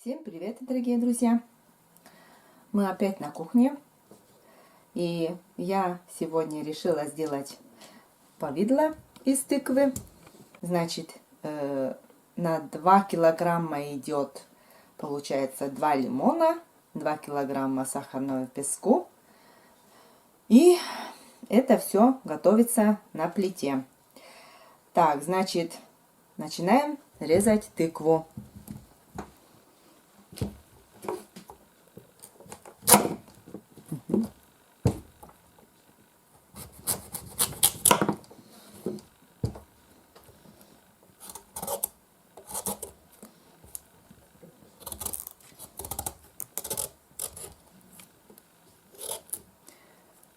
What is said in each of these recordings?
Всем привет, дорогие друзья! Мы опять на кухне. И я сегодня решила сделать повидло из тыквы. Значит, на 2 килограмма идет, получается, 2 лимона, 2 килограмма сахарного песку. И это все готовится на плите. Так, значит, начинаем резать тыкву.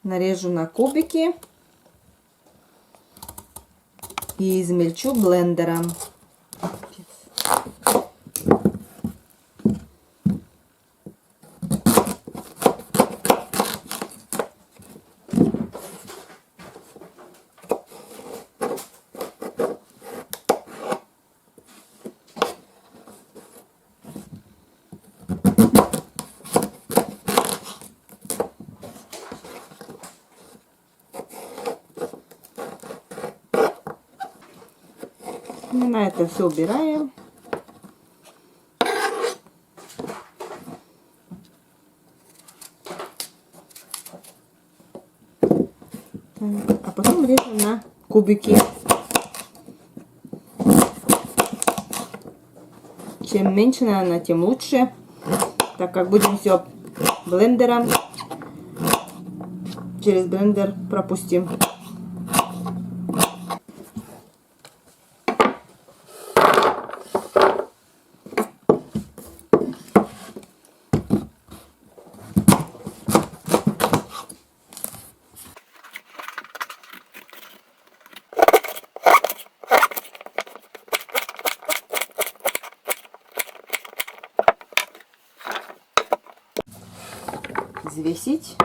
Нарежу на кубики и измельчу блендером. На это все убираем. А потом режем на кубики. Чем меньше, наверное, тем лучше, так как будем все блендером, через блендер пропустим. Взвесить.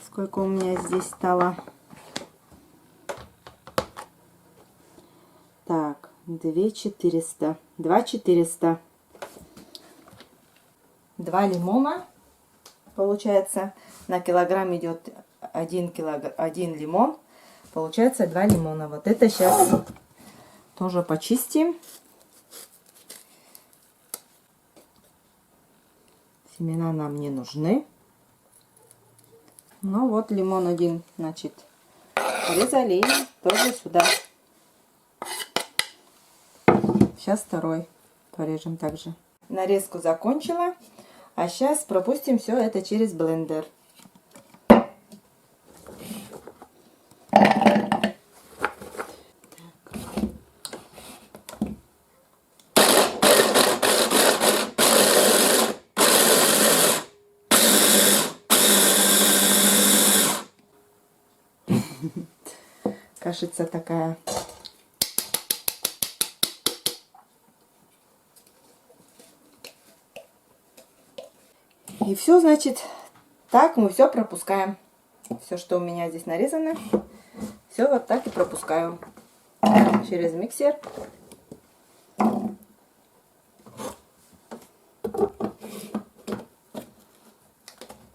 Сколько у меня здесь стало? Так, 2400. 2400. 2 лимона. Получается, на килограмм идет 1 лимон. Получается 2 лимона. Вот это сейчас тоже почистим. Семена нам не нужны. Ну вот лимон один, значит, порезали и тоже сюда. Сейчас второй порежем также. Нарезку закончила. А сейчас пропустим все это через блендер. Кашица такая. И все, значит, так мы все пропускаем. Все, что у меня здесь нарезано, все вот так и пропускаю через миксер.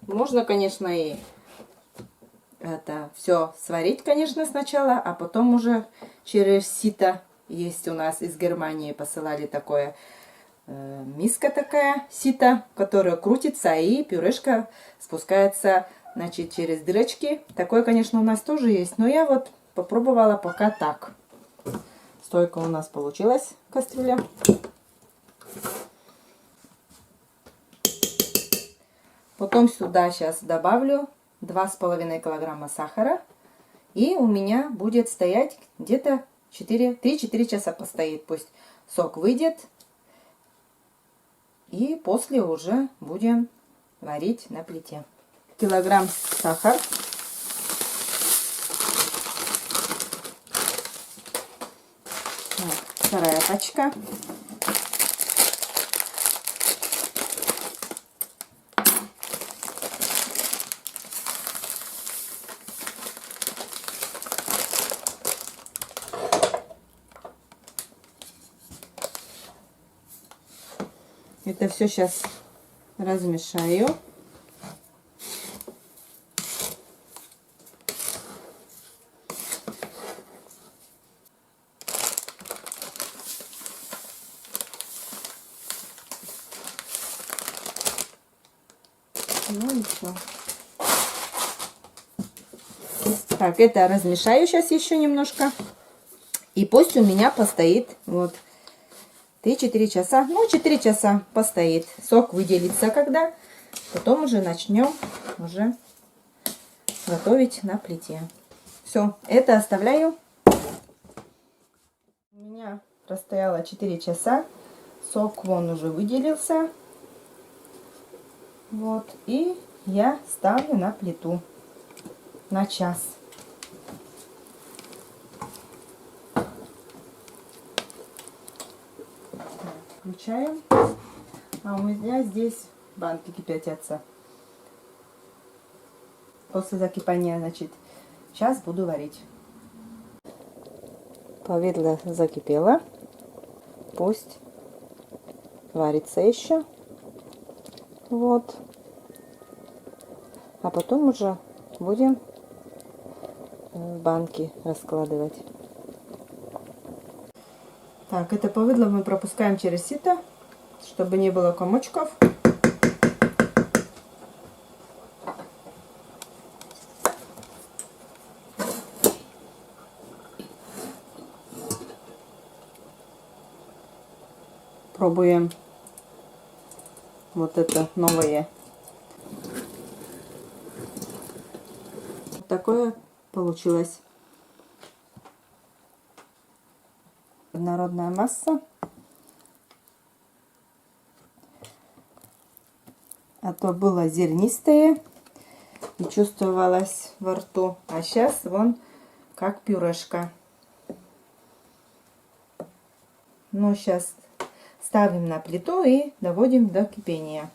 Можно, конечно, и это все сварить, конечно, сначала, а потом уже через сито. Есть у нас из Германии, посылали такое, миска такая, сито, которая крутится, и пюрешка спускается, значит, через дырочки. Такое, конечно, у нас тоже есть, но я вот попробовала пока так. Столько у нас получилась кастрюля. Потом сюда сейчас добавлю 2,5 килограмма сахара. И у меня будет стоять где-то 3-4 часа постоит. Пусть сок выйдет. И после уже будем варить на плите. Килограмм сахара. Вторая пачка. Это все сейчас размешаю. Ну и все. Так, это размешаю сейчас еще немножко. И пусть у меня постоит вот 3-4 часа. Ну, 4 часа постоит. Сок выделится когда. Потом уже начнем уже готовить на плите. Все, это оставляю. У меня простояло 4 часа. Сок вон уже выделился. Вот. И я ставлю на плиту на час. Включаем. А у меня здесь банки кипятятся. После закипания, значит, сейчас буду варить. Повидло закипело. Пусть варится еще. Вот. А потом уже будем в банки раскладывать. Так, это повидло мы пропускаем через сито, чтобы не было комочков. Пробуем вот это новое. Такое получилось. Однородная масса. А то было зернистое и чувствовалось во рту. А сейчас вон как пюрешка. Ну, сейчас ставим на плиту и доводим до кипения.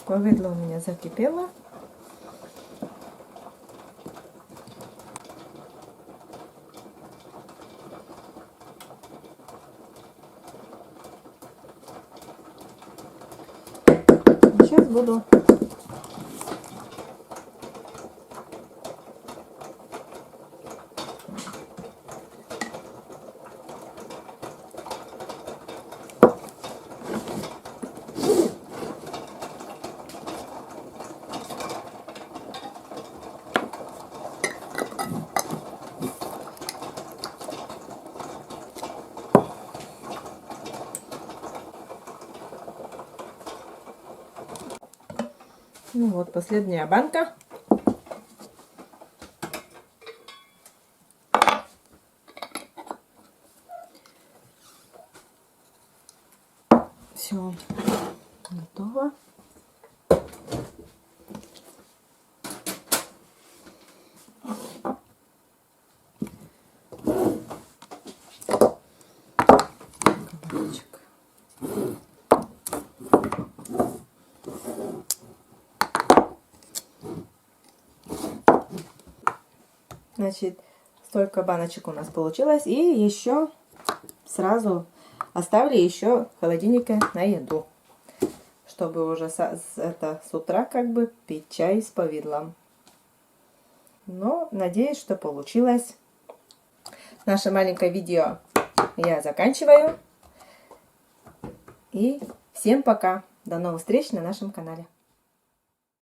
Повидло у меня закипело. Сейчас буду ну вот, последняя банка. Все готово. Кабачек. Значит, столько баночек у нас получилось. И еще сразу оставили еще в холодильнике на еду. Чтобы уже с утра как бы пить чай с повидлом. Но надеюсь, что получилось. Наше маленькое видео я заканчиваю. И всем пока. До новых встреч на нашем канале.